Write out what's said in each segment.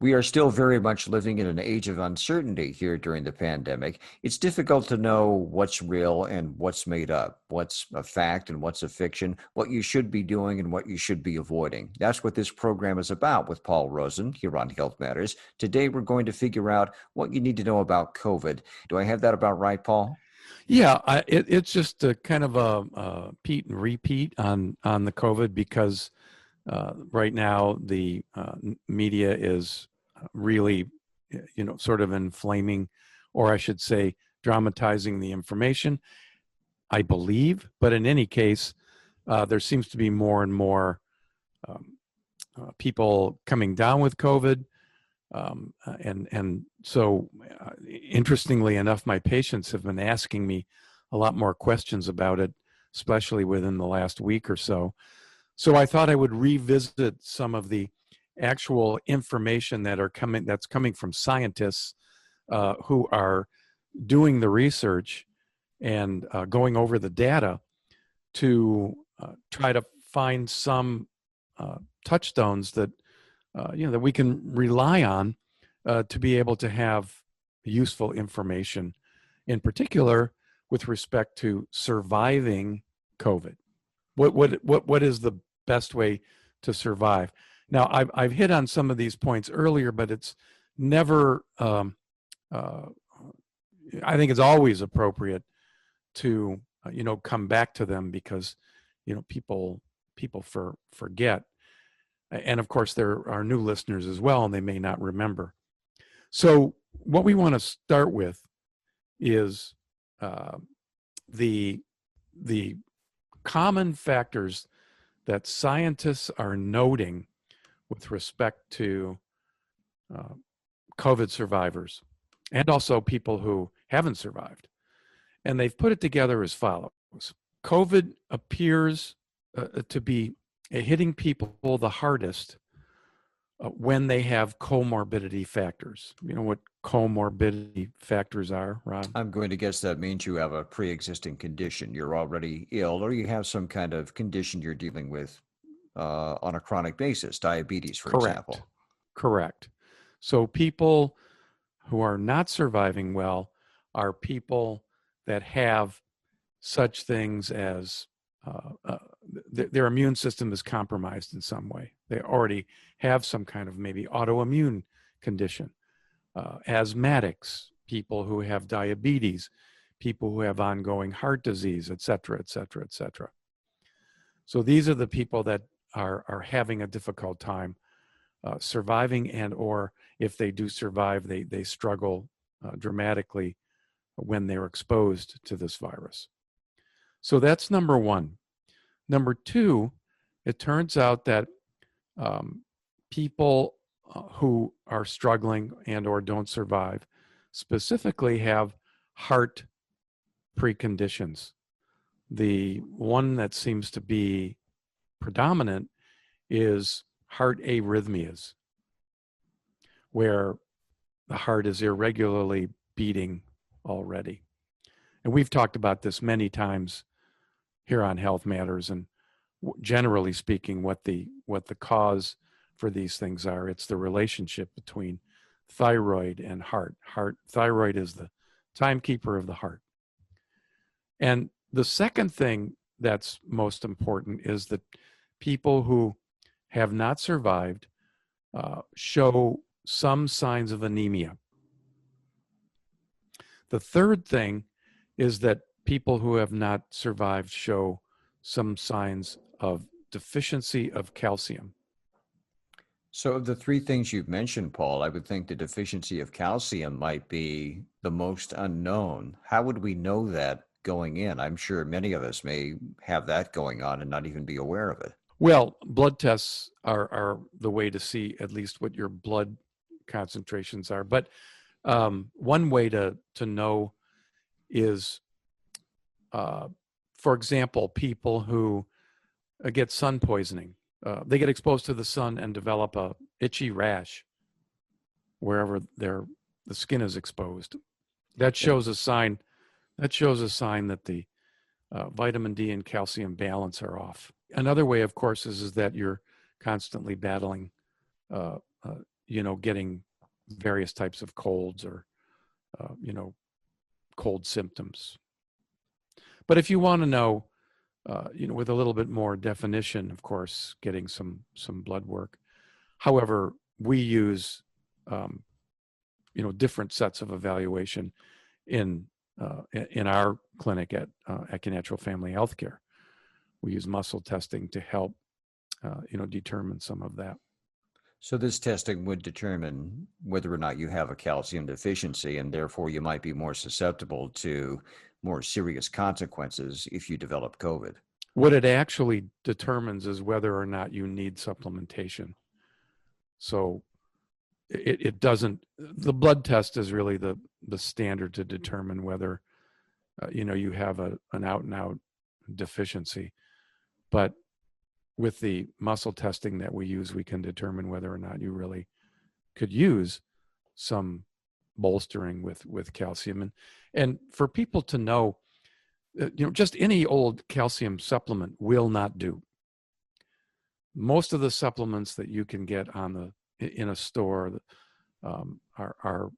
We are still very much living in an age of uncertainty here during the pandemic. It's difficult to know what's real and what's made up, what's a fact and what's a fiction, what you should be doing and what you should be avoiding. That's what this program is about with Paul Rosen here on Health Matters. Today, we're going to figure out what you need to know about COVID. Do I have that about right, Paul? Yeah, it's just a kind of a repeat and repeat on the COVID because right now the media is really, sort of inflaming, or I should say, dramatizing the information, I believe. But in any case, there seems to be more and more um, people coming down with COVID. And so, interestingly enough, my patients have been asking me a lot more questions about it, especially within the last week or so. So I thought I would revisit some of the actual information that's coming from scientists who are doing the research and going over the data to try to find some touchstones that that we can rely on to be able to have useful information, in particular with respect to surviving COVID. What is the best way to survive? Now, I've hit on some of these points earlier, but it's never. I think it's always appropriate to come back to them because people forget, and of course there are new listeners as well, and they may not remember. So what we want to start with is the common factors that scientists are noting with respect to COVID survivors and also people who haven't survived. And they've put it together as follows. COVID appears to be hitting people the hardest when they have comorbidity factors. You know what comorbidity factors are, Rob? I'm going to guess that means you have a pre-existing condition. You're already ill, or you have some kind of condition you're dealing with on a chronic basis, diabetes, for Correct. example. Correct. So people who are not surviving well are people that have such things as their immune system is compromised in some way. They already have some kind of maybe autoimmune condition. Asthmatics, people who have diabetes, people who have ongoing heart disease, et cetera, et cetera, et cetera. So these are the people that are having a difficult time surviving, and or if they do survive, they struggle dramatically when they're exposed to this virus. So that's number one. Number two, it turns out that people who are struggling and or don't survive specifically have heart preconditions. The one that seems to be predominant is heart arrhythmias, where the heart is irregularly beating already. And we've talked about this many times here on Health Matters, and generally speaking, what the cause for these things are. It's the relationship between thyroid and heart. Thyroid is the timekeeper of the heart. And the second thing that's most important is that people who have not survived show some signs of anemia. The third thing is that people who have not survived show some signs of deficiency of calcium. So, of the three things you've mentioned, Paul, I would think the deficiency of calcium might be the most unknown. How would we know that going in? I'm sure many of us may have that going on and not even be aware of it. Well, blood tests are the way to see at least what your blood concentrations are. But one way to know is, for example, people who get sun poisoning. They get exposed to the sun and develop a itchy rash wherever the skin is exposed. That shows a sign. That shows a sign that the vitamin D and calcium balance are off. Another way, of course, is that you're constantly battling, getting various types of colds or, cold symptoms. But if you want to know, with a little bit more definition, of course, getting some blood work. However, we use, different sets of evaluation in our clinic at AccuNatural Family Healthcare. We use muscle testing to help, determine some of that. So this testing would determine whether or not you have a calcium deficiency, and therefore you might be more susceptible to more serious consequences if you develop COVID. What it actually determines is whether or not you need supplementation. So it doesn't, the blood test is really the standard to determine whether, you have an out and out deficiency. But with the muscle testing that we use, we can determine whether or not you really could use some bolstering with calcium. And for people to know, just any old calcium supplement will not do. Most of the supplements that you can get in a store are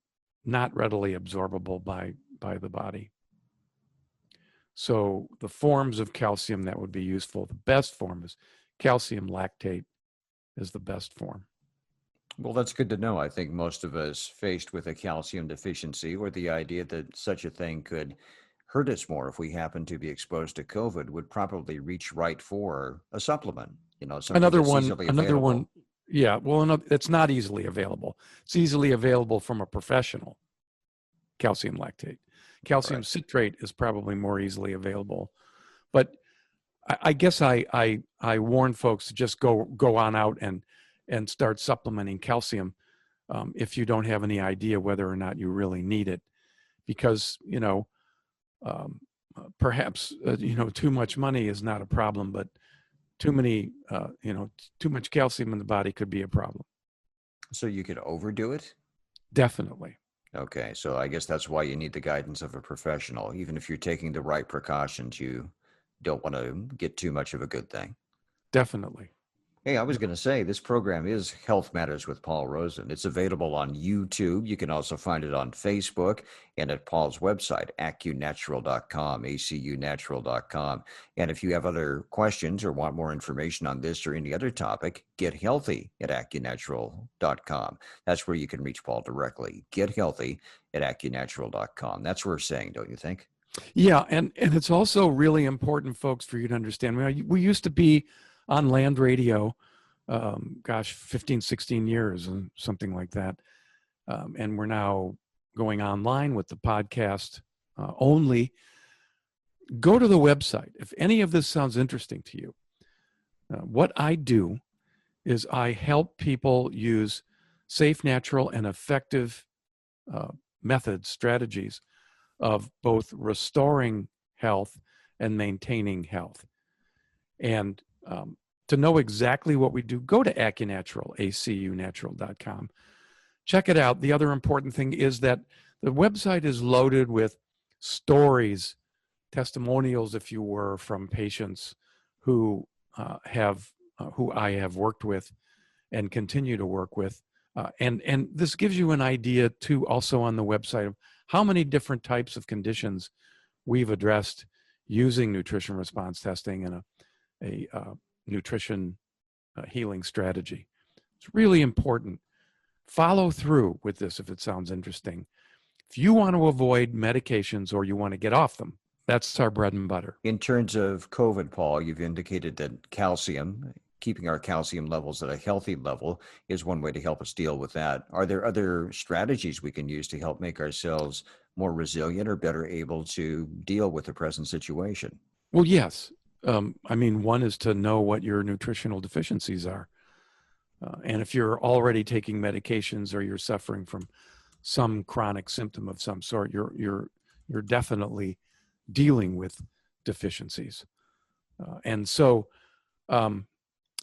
not readily absorbable by the body. So the forms of calcium that would be useful, the best form is calcium lactate is the best form. Well, that's good to know. I think most of us faced with a calcium deficiency or the idea that such a thing could hurt us more if we happen to be exposed to COVID would probably reach right for a supplement, something Another that's easily one, available. yeah, well, it's not easily available. It's easily available from a professional, calcium lactate. Calcium Right. citrate is probably more easily available. But I guess I warn folks to just go on out and start supplementing calcium if you don't have any idea whether or not you really need it, because perhaps too much money is not a problem, but too much calcium in the body could be a problem. So you could overdo it? Definitely. Okay, so I guess that's why you need the guidance of a professional. Even if you're taking the right precautions, you don't want to get too much of a good thing. Definitely. Hey, I was going to say this program is Health Matters with Paul Rosen. It's available on YouTube. You can also find it on Facebook and at Paul's website, accunatural.com, acunatural.com. And if you have other questions or want more information on this or any other topic, get healthy at accunatural.com. That's where you can reach Paul directly. Get healthy at accunatural.com. That's worth saying, don't you think? Yeah, and it's also really important, folks, for you to understand. We used to be on land radio, 15, 16 years and something like that. And we're now going online with the podcast only. Go to the website. If any of this sounds interesting to you, what I do is I help people use safe, natural, and effective methods, strategies of both restoring health and maintaining health. And to know exactly what we do, go to AccuNatural, acunatural.com. Check it out. The other important thing is that the website is loaded with stories, testimonials, if you were, from patients who who I have worked with and continue to work with. And this gives you an idea, too, also on the website of how many different types of conditions we've addressed using nutrition response testing and a nutrition healing strategy. It's really important. Follow through with this if it sounds interesting. If you want to avoid medications or you want to get off them, that's our bread and butter. In terms of COVID, Paul, you've indicated that calcium, keeping our calcium levels at a healthy level, is one way to help us deal with that. Are there other strategies we can use to help make ourselves more resilient or better able to deal with the present situation? Well, yes. One is to know what your nutritional deficiencies are. And if you're already taking medications or you're suffering from some chronic symptom of some sort, you're definitely dealing with deficiencies. And so,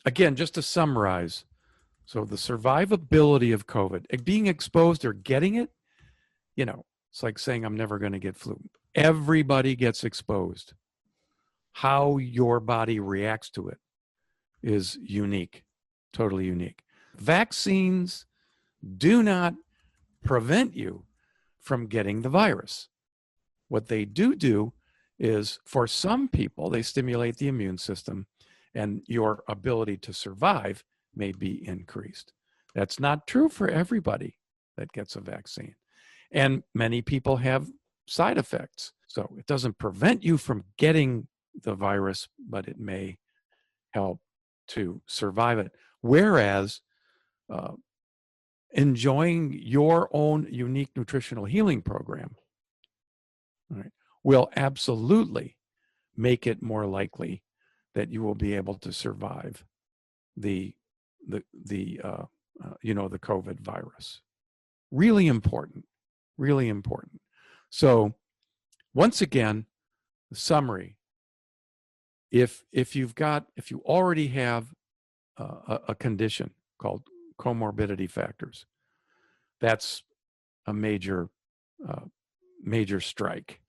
again, just to summarize, so the survivability of COVID, being exposed or getting it, it's like saying I'm never going to get flu. Everybody gets exposed. How your body reacts to it is unique, totally unique. Vaccines do not prevent you from getting the virus. What they do is, for some people, they stimulate the immune system and your ability to survive may be increased. That's not true for everybody that gets a vaccine. And many people have side effects. So it doesn't prevent you from getting the virus, but it may help to survive it. Whereas enjoying your own unique nutritional healing program, right, will absolutely make it more likely that you will be able to survive the COVID virus. Really important, really important. So once again, the summary: if you already have a condition called comorbidity factors, that's a major strike.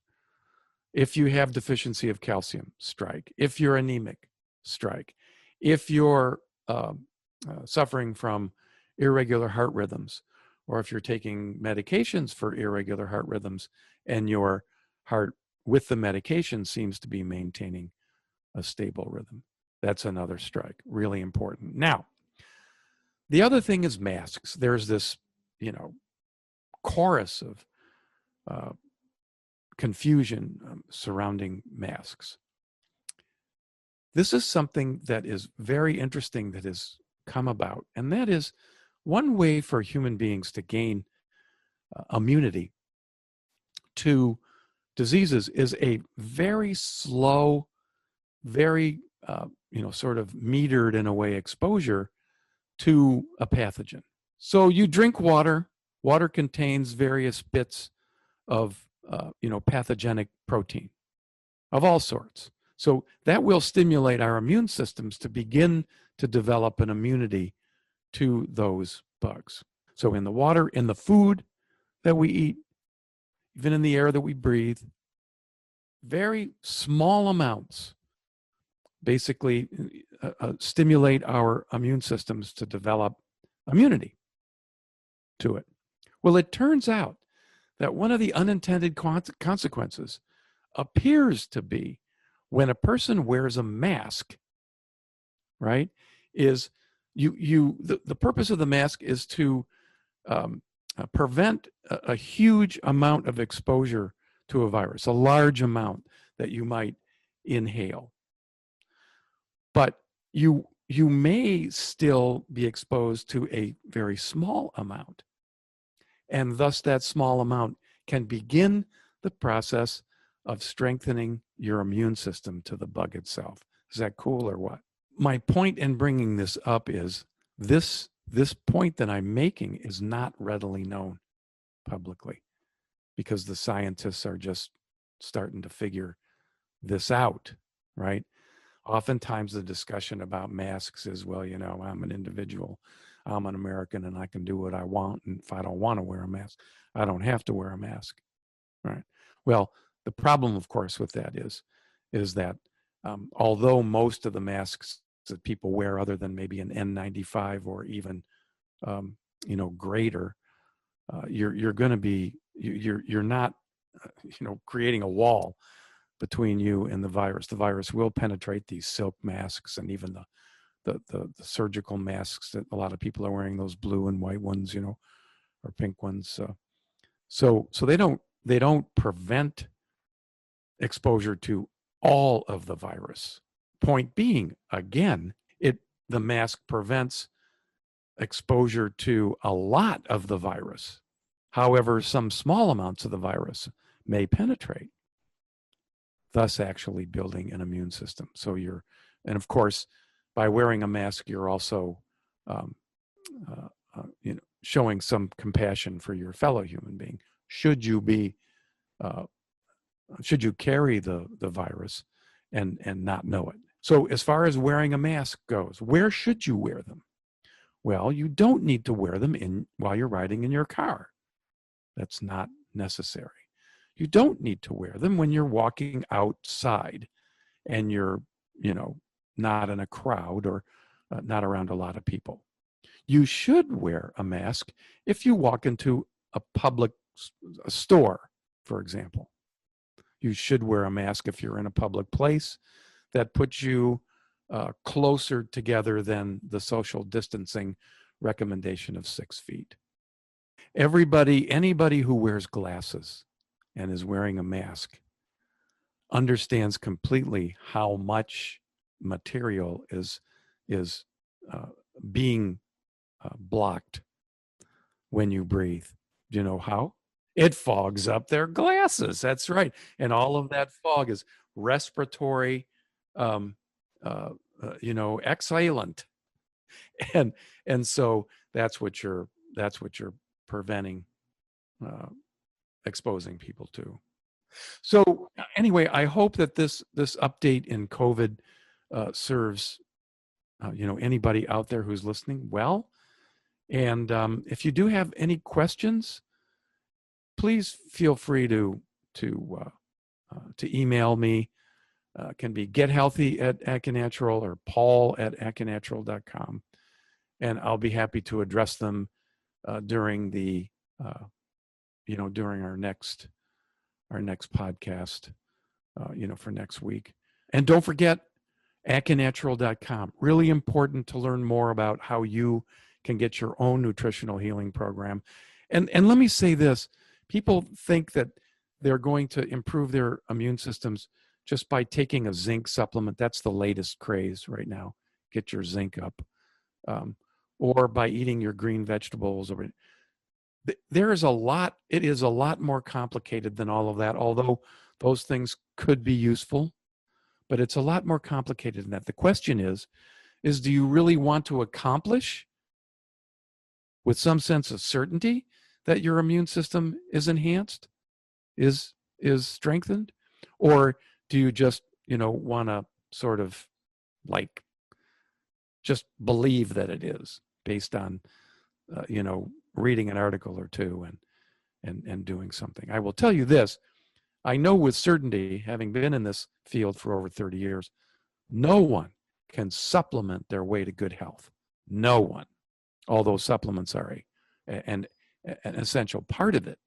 If you have deficiency of calcium, strike. If you're anemic, strike. If you're suffering from irregular heart rhythms, or if you're taking medications for irregular heart rhythms and your heart with the medication seems to be maintaining a stable rhythm, that's another strike. Really important. Now, the other thing is masks. There's this, chorus of confusion surrounding masks. This is something that is very interesting that has come about, and that is one way for human beings to gain immunity to diseases is a very slow, very sort of metered in a way exposure to a pathogen. So you drink water. Water contains various bits of pathogenic protein of all sorts. So that will stimulate our immune systems to begin to develop an immunity to those bugs. So in the water, in the food that we eat, even in the air that we breathe, very small amounts basically stimulate our immune systems to develop immunity to it. Well, it turns out that one of the unintended consequences appears to be when a person wears a mask, right, is the purpose of the mask is to prevent a huge amount of exposure to a virus, a large amount that you might inhale. But you may still be exposed to a very small amount. And thus that small amount can begin the process of strengthening your immune system to the bug itself. Is that cool or what? My point in bringing this up is this point that I'm making is not readily known publicly because the scientists are just starting to figure this out, right? Oftentimes the discussion about masks is, well, I'm an individual, I'm an American, and I can do what I want. And if I don't want to wear a mask, I don't have to wear a mask, right? Well, the problem, of course, with that is that although most of the masks that people wear, other than maybe an N95 or even greater, you're going to be you're not creating a wall between you and the virus. The virus will penetrate these silk masks and even the surgical masks that a lot of people are wearing, those blue and white ones, or pink ones. So they don't prevent exposure to all of the virus. Point being, again, the mask prevents exposure to a lot of the virus. However, some small amounts of the virus may penetrate, thus actually building an immune system. So and of course, by wearing a mask, you're also showing some compassion for your fellow human being. Should you carry the virus and not know it? So as far as wearing a mask goes, where should you wear them? Well, you don't need to wear them while you're riding in your car. That's not necessary. You don't need to wear them when you're walking outside and you're, not in a crowd or not around a lot of people. You should wear a mask if you walk into a public a store, for example. You should wear a mask if you're in a public place. That puts you closer together than the social distancing recommendation of 6 feet. Anybody who wears glasses and is wearing a mask understands completely how much material is being blocked when you breathe. Do you know how? It fogs up their glasses. That's right. And all of that fog is respiratory, um, exhalant. And so that's what you're preventing, exposing people to. So anyway, I hope that this update in COVID serves anybody out there who's listening well. And if you do have any questions, please feel free to email me. Can be gethealthy@AccuNatural or paul@AccuNatural.com, and I'll be happy to address them during the during our next podcast, for next week. And don't forget AccuNatural.com. Really important to learn more about how you can get your own nutritional healing program. And let me say this: people think that they're going to improve their immune systems just by taking a zinc supplement. That's the latest craze right now. Get your zinc up, or by eating your green vegetables. There is a lot. It is a lot more complicated than all of that. Although those things could be useful, but it's a lot more complicated than that. The question is do you really want to accomplish with some sense of certainty that your immune system is enhanced, is strengthened, or do you just want to sort of like just believe that it is based on reading an article or two and doing something? I will tell you this: I know with certainty, having been in this field for over 30 years, no one can supplement their way to good health. No one. Although supplements are an essential part of it,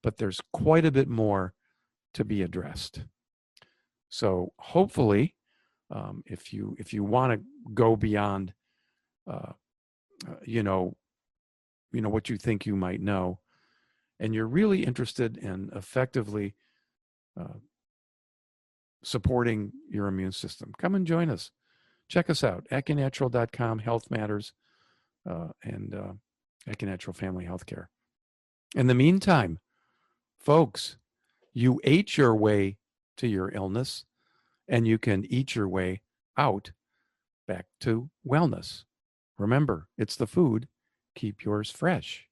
but there's quite a bit more to be addressed. So hopefully, if you want to go beyond, what you think you might know, and you're really interested in effectively supporting your immune system, come and join us. Check us out, AccuNatural.com, Health Matters, and AccuNatural Family Healthcare. In the meantime, folks, you ate your way to your illness, and you can eat your way out back to wellness. Remember, it's the food. Keep yours fresh.